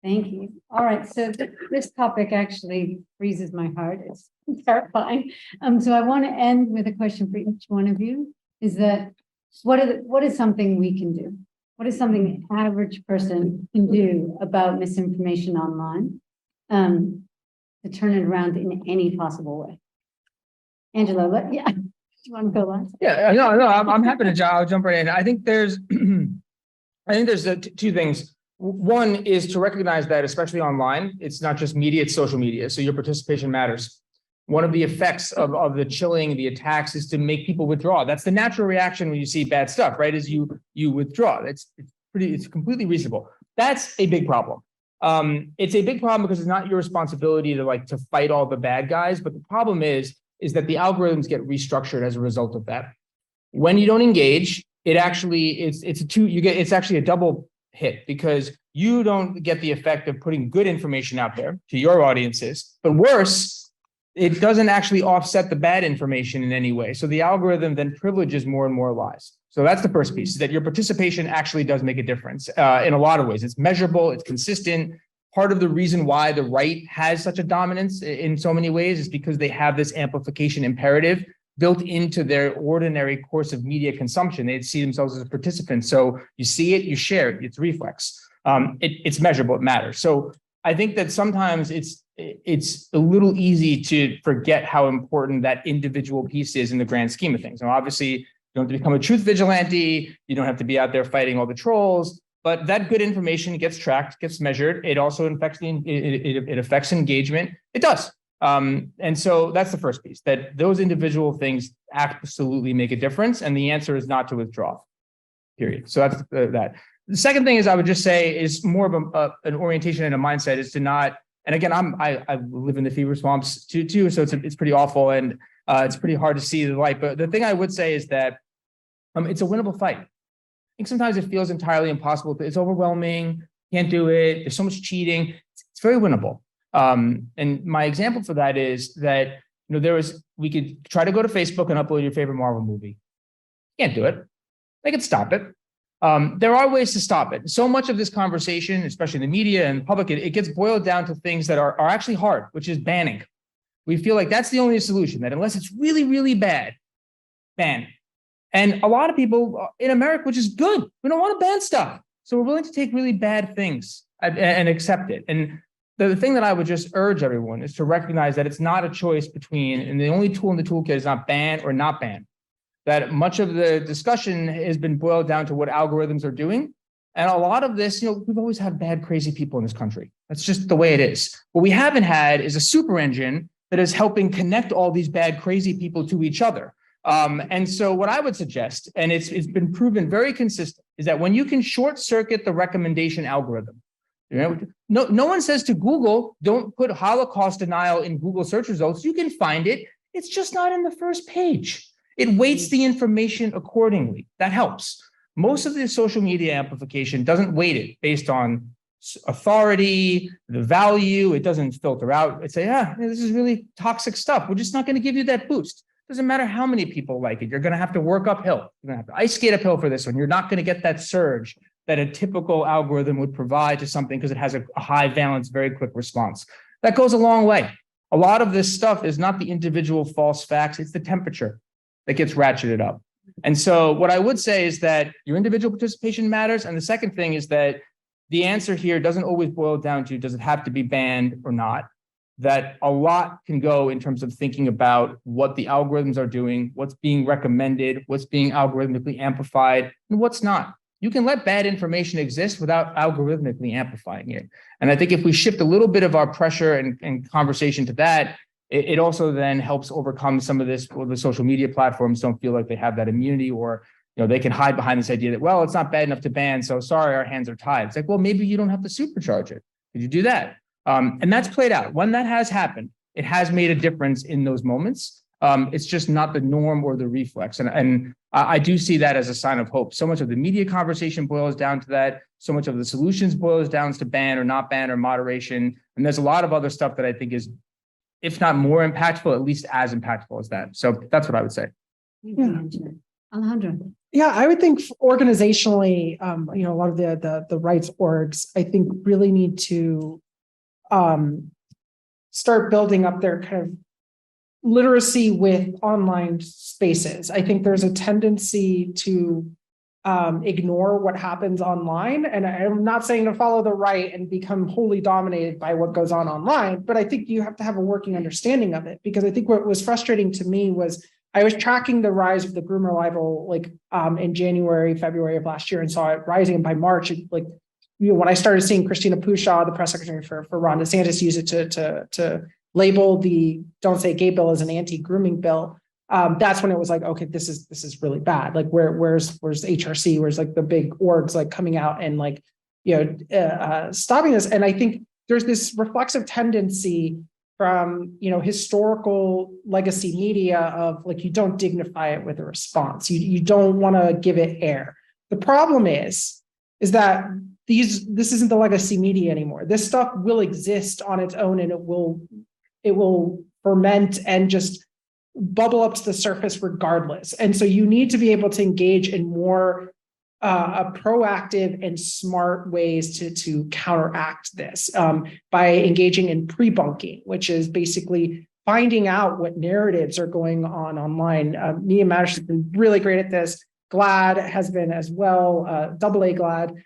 Thank you. All right, so this topic actually freezes my heart. It's terrifying. So I want to end with a question for each one of you, is that what is something we can do? What is something an average person can do about misinformation online to turn it around in any possible way? Angela, do you want to go last? Yeah, no, I'm happy to jump right in. I think there's two things. One is to recognize that, especially online, it's not just media, it's social media. So your participation matters. One of the effects of the chilling, the attacks, is to make people withdraw. That's the natural reaction when you see bad stuff, right? Is you withdraw. It's completely reasonable. That's a big problem. It's a big problem because it's not your responsibility to fight all the bad guys. But the problem is that the algorithms get restructured as a result of that. When you don't engage, it's actually a double hit, because you don't get the effect of putting good information out there to your audiences, but worse, it doesn't actually offset the bad information in any way. So the algorithm then privileges more and more lies. So that's the first piece, is that your participation actually does make a difference in a lot of ways. It's measurable, it's consistent. Part of the reason why the right has such a dominance in so many ways is because they have this amplification imperative built into their ordinary course of media consumption. They see themselves as a participant. So you see it, you share it, it's reflex. It's measurable, it matters. So I think that sometimes it's a little easy to forget how important that individual piece is in the grand scheme of things. Now, obviously, you don't have to become a truth vigilante. You don't have to be out there fighting all the trolls, but that good information gets tracked, gets measured. It also affects engagement. It does. And so that's the first piece, that those individual things absolutely make a difference. And the answer is not to withdraw, period. So that's that. The second thing is, I would just say, is more of an orientation and a mindset, is to not, and again, I live in the fever swamps too, so it's pretty awful, and it's pretty hard to see the light. But the thing I would say is that it's a winnable fight. I think sometimes it feels entirely impossible. It's overwhelming, can't do it. There's so much cheating. It's very winnable. And my example for that is that, we could try to go to Facebook and upload your favorite Marvel movie. Can't do it. They could stop it. There are ways to stop it. So much of this conversation, especially in the media and public, it gets boiled down to things that are actually hard, which is banning. We feel like that's the only solution, that unless it's really, really bad, ban. And a lot of people in America, which is good, we don't want to ban stuff. So we're willing to take really bad things and accept it. And the thing that I would just urge everyone is to recognize that it's not a choice between, and the only tool in the toolkit is not ban or not ban. That much of the discussion has been boiled down to what algorithms are doing. And a lot of this, we've always had bad, crazy people in this country. That's just the way it is. What we haven't had is a super engine that is helping connect all these bad, crazy people to each other. And so what I would suggest, and it's been proven very consistent, is that when you can short circuit the recommendation algorithm, no one says to Google, don't put Holocaust denial in Google search results. You can find it. It's just not in the first page. It weights the information accordingly. That helps. Most of the social media amplification doesn't weight it based on authority, the value. It doesn't filter out. It say, this is really toxic stuff. We're just not going to give you that boost. Doesn't matter how many people like it. You're going to have to work uphill. You're going to have to ice skate uphill for this one. You're not going to get that surge that a typical algorithm would provide to something because it has a high valence, very quick response. That goes a long way. A lot of this stuff is not the individual false facts. It's the temperature that gets ratcheted up. And so what I would say is that your individual participation matters. And the second thing is that the answer here doesn't always boil down to, does it have to be banned or not? That a lot can go in terms of thinking about what the algorithms are doing, what's being recommended, what's being algorithmically amplified, and what's not. You can let bad information exist without algorithmically amplifying it. And I think if we shift a little bit of our pressure and conversation to that, it also then helps overcome some of this, where the social media platforms don't feel like they have that immunity, or they can hide behind this idea that, well, it's not bad enough to ban, so sorry, our hands are tied. It's like, well, maybe you don't have to supercharge it. Could you do that? And that's played out. When that has happened, it has made a difference in those moments. It's just not the norm or the reflex. And I do see that as a sign of hope. So much of the media conversation boils down to that. So much of the solutions boils down to ban or not ban or moderation. And there's a lot of other stuff that I think is, if not more impactful, at least as impactful as that. So that's what I would say. Yeah. Alejandro. Yeah, I would think organizationally, a lot of the rights orgs, I think really need to start building up their kind of literacy with online spaces. I think there's a tendency to ignore what happens online. And I'm not saying to follow the right and become wholly dominated by what goes on online, but I think you have to have a working understanding of it, because I think what was frustrating to me was I was tracking the rise of the groomer libel in January, February of last year, and saw it rising. And by March, when I started seeing Christina Pushaw, the press secretary for Ron DeSantis, use it to label the "Don't Say Gay" bill as an anti-grooming bill, that's when it was like, okay, this is really bad. Like, where's HRC? Where's the big orgs coming out and stopping this? And I think there's this reflexive tendency from historical legacy media of you don't dignify it with a response. You don't want to give it air. The problem is that this isn't the legacy media anymore. This stuff will exist on its own, and it will ferment and just bubble up to the surface regardless. And so you need to be able to engage in more proactive and smart ways to counteract this by engaging in pre-bunking, which is basically finding out what narratives are going on online. Media Matters has been really great at this. GLAAD has been as well, AA GLAAD.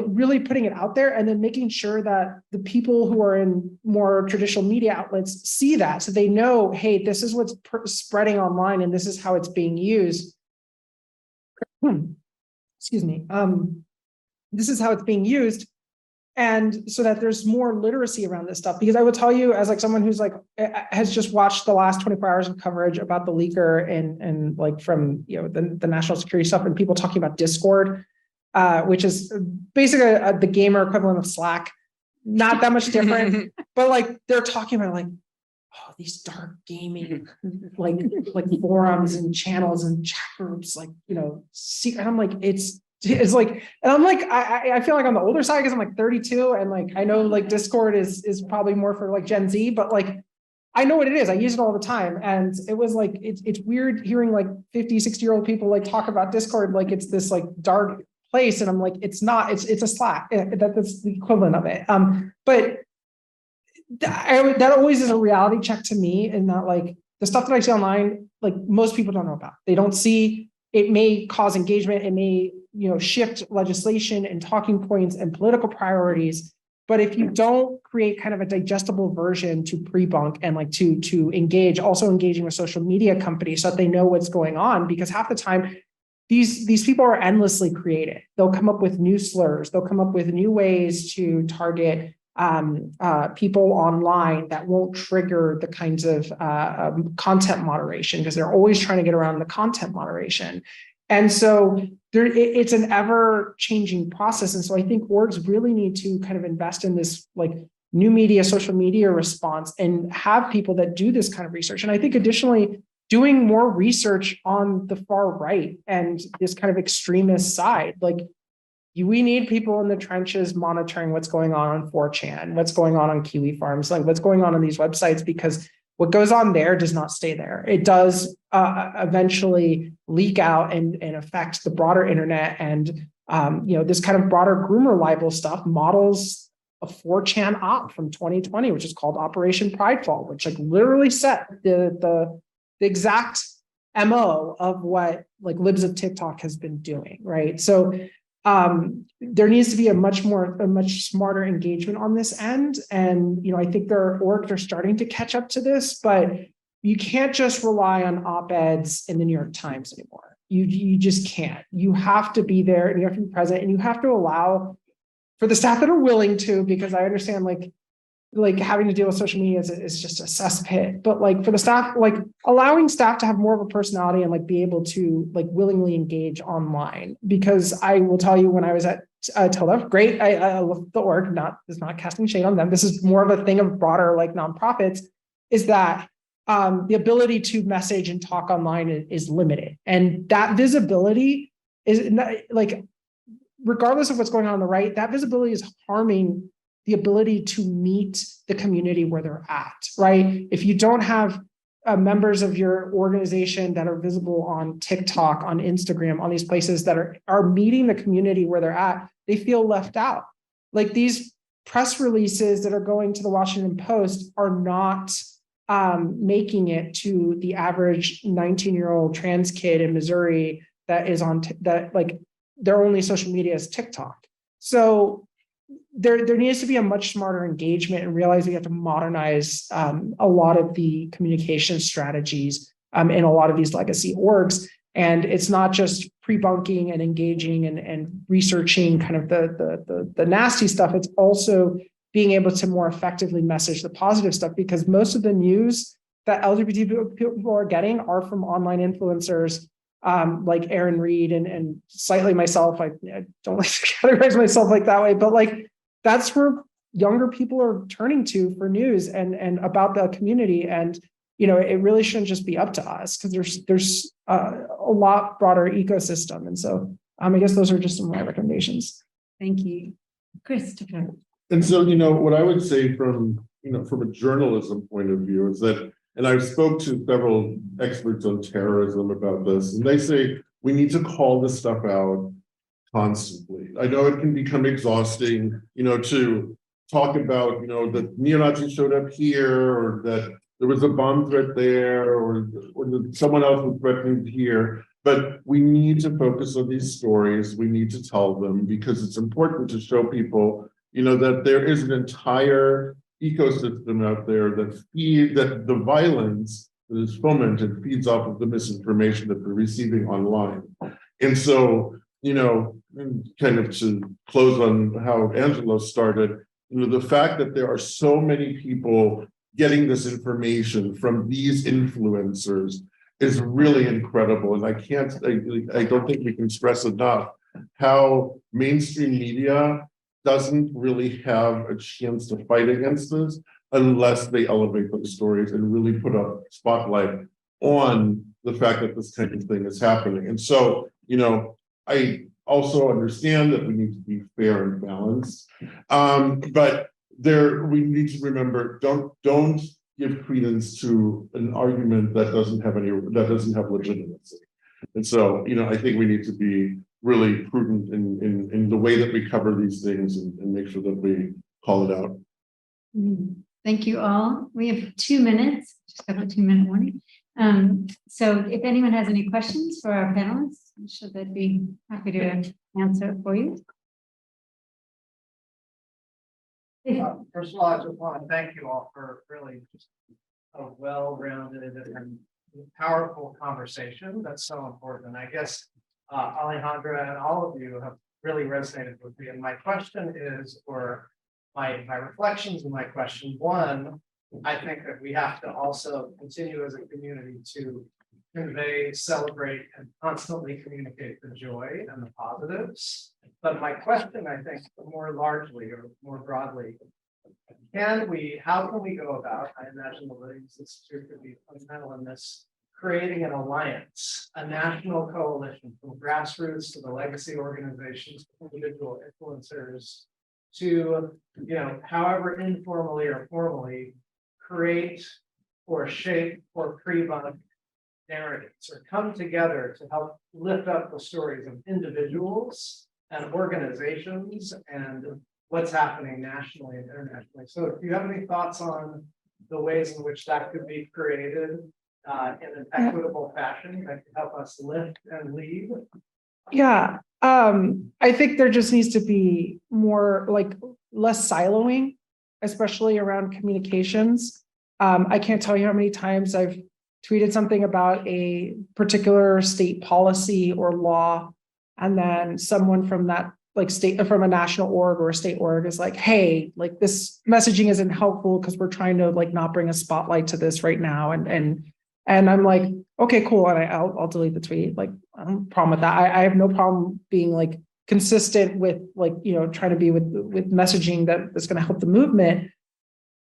Really putting it out there and then making sure that the people who are in more traditional media outlets see that, so they know, hey, this is what's spreading online and this is how it's being used. Excuse me. This is how it's being used. And so that there's more literacy around this stuff, because I would tell you, as someone who's has just watched the last 24 hours of coverage about the leaker and from the national security stuff, and people talking about Discord, which is basically the gamer equivalent of Slack, not that much different, but they're talking about these dark gaming forums and channels and chat groups, secret. And I'm I feel like on the older side, because I'm 32, and I know Discord is probably more for Gen Z, but I know what it is. I use it all the time. And it was it's weird hearing 50, 60-year-old people talk about Discord it's this dark place. And I'm it's not, it's a Slack. That's the equivalent of it. But that always is a reality check to me, in that the stuff that I see online, most people don't know about. They don't see. It may cause engagement. It may shift legislation and talking points and political priorities. But if you don't create kind of a digestible version to pre-bunk and to engaging with social media companies so that they know what's going on, because half the time these people are endlessly creative. They'll come up with new slurs. They'll come up with new ways to target people online that won't trigger the kinds of content moderation, because they're always trying to get around the content moderation. And so it's an ever-changing process. And so I think orgs really need to kind of invest in this new media, social media response, and have people that do this kind of research. And I think additionally, doing more research on the far right and this kind of extremist side. We need people in the trenches monitoring what's going on 4chan, what's going on Kiwi Farms, what's going on these websites, because what goes on there does not stay there. It does eventually leak out and affect the broader internet. And this kind of broader groomer libel stuff models a 4chan op from 2020, which is called Operation Pridefall, which literally set the exact MO of what libs of TikTok has been doing, right? So there needs to be a much smarter engagement on this end. And, I think orgs are starting to catch up to this, but you can't just rely on op-eds in the New York Times anymore. You just can't. You have to be there, and you have to be present, and you have to allow for the staff that are willing to, because I understand like having to deal with social media is just a cesspit. But like for the staff, like allowing staff to have more of a personality and like be able to like willingly engage online. Because I will tell you, when I was at Tilda, great, I love the org, is not casting shade on them. This is more of a thing of broader like nonprofits, is that the ability to message and talk online is limited. And that visibility is not, like, regardless of what's going on the right, that visibility is harming the ability to meet the community where they're at, right? If you don't have members of your organization that are visible on TikTok, on Instagram, on these places that are meeting the community where they're at, they feel left out. Like these press releases that are going to the Washington Post are not making it to the average 19-year-old trans kid in Missouri that is on that, like, their only social media is TikTok. So there needs to be a much smarter engagement, and realize we have to modernize a lot of the communication strategies in a lot of these legacy orgs. And it's not just pre-bunking and engaging and researching kind of the nasty stuff. It's also being able to more effectively message the positive stuff, because most of the news that LGBT people are getting are from online influencers like Aaron Reed and slightly myself. I don't like to categorize myself like that way, but like that's where younger people are turning to for news and about the community. And you know, it really shouldn't just be up to us, because there's a lot broader ecosystem. And so I guess those are just some of my recommendations. Thank you, Christopher. And so, you know, what I would say from a journalism point of view is that, and I've spoke to several experts on terrorism about this, and they say we need to call this stuff out constantly. I know it can become exhausting, you know, to talk about, you know, that neo-Nazis showed up here, or that there was a bomb threat there, or that someone else was threatened here. But we need to focus on these stories. We need to tell them, because it's important to show people, you know, that there is an entire ecosystem out there that the violence that is fomented feeds off of the misinformation that they're receiving online. And so, you know, kind of to close on how Angelo started, you know, the fact that there are so many people getting this information from these influencers is really incredible. And I don't think we can stress enough how mainstream media doesn't really have a chance to fight against this unless they elevate those stories and really put a spotlight on the fact that this kind of thing is happening. And so, you know, I also understand that we need to be fair and balanced, but we need to remember, don't give credence to an argument that doesn't have legitimacy. And so, you know, I think we need to be really prudent in the way that we cover these things and make sure that we call it out. Thank you all. We have 2 minutes, just got a 2-minute warning. So if anyone has any questions for our panelists, I'm sure they'd be happy to answer it for you. First of all, I just want to thank you all for really just a well-rounded and powerful conversation. That's so important. I guess Alejandra and all of you have really resonated with me. And my question is, or my reflections and my question one, I think that we have to also continue as a community to convey, celebrate, and constantly communicate the joy and the positives. But my question, I think, more largely or more broadly, how can we go about, I imagine the Williams Institute could be fundamental in this, creating an alliance, a national coalition from grassroots to the legacy organizations, individual influencers, to, you know, however informally or formally, create or shape or pre-bunk narratives, or come together to help lift up the stories of individuals and organizations and what's happening nationally and internationally. So if you have any thoughts on the ways in which that could be created in an equitable fashion that could help us lift and lead. Yeah, I think there just needs to be more, like, less siloing, especially around communications. I can't tell you how many times I've tweeted something about a particular state policy or law, and then someone from that like from a national org or a state org is like, hey, like this messaging isn't helpful because we're trying to like not bring a spotlight to this right now. And I'm like, okay, cool. And I'll delete the tweet. Like, I don't have a problem with that. I have no problem being like consistent with like, trying to be with messaging that's going to help the movement.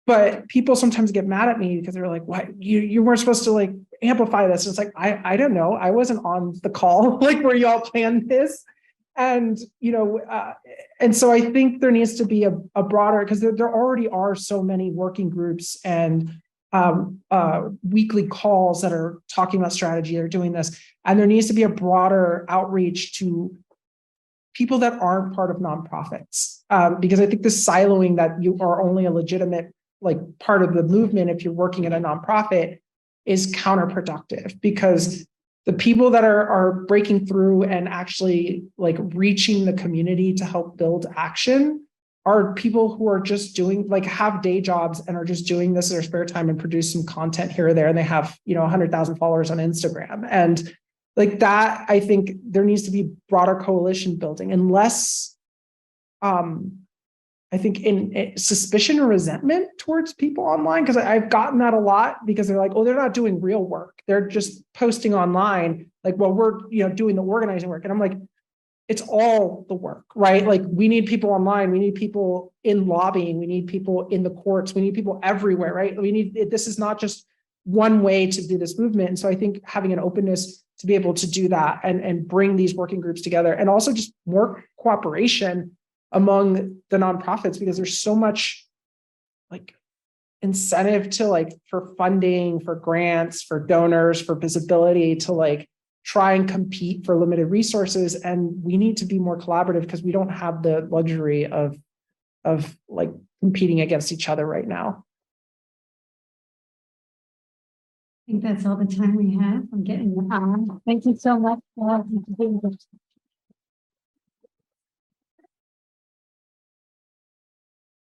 But people sometimes get mad at me because they're like, "What? You weren't supposed to like amplify this?" And it's like, I don't know. I wasn't on the call like where y'all planned this, and and so I think there needs to be a broader, because there already are so many working groups and weekly calls that are talking about strategy or doing this, and there needs to be a broader outreach to people that aren't part of nonprofits, because I think the siloing that you are only a legitimate like part of the movement if you're working at a nonprofit is counterproductive, because the people that are breaking through and actually like reaching the community to help build action are people who are just doing like have day jobs and are just doing this in their spare time and produce some content here or there, and they have 100,000 followers on Instagram. And like that, I think there needs to be broader coalition building, unless I think in suspicion or resentment towards people online, because I've gotten that a lot, because they're like, oh, they're not doing real work. They're just posting online. Like, well, we're, doing the organizing work. And I'm like, it's all the work, right? Like we need people online. We need people in lobbying. We need people in the courts. We need people everywhere, right? This is not just one way to do this movement. And so I think having an openness to be able to do that and bring these working groups together, and also just more cooperation among the nonprofits, because there's so much like incentive to like for funding, for grants, for donors, for visibility, to like try and compete for limited resources. And we need to be more collaborative, because we don't have the luxury of like competing against each other right now. I think that's all the time we have. I'm getting, thank you so much for being here.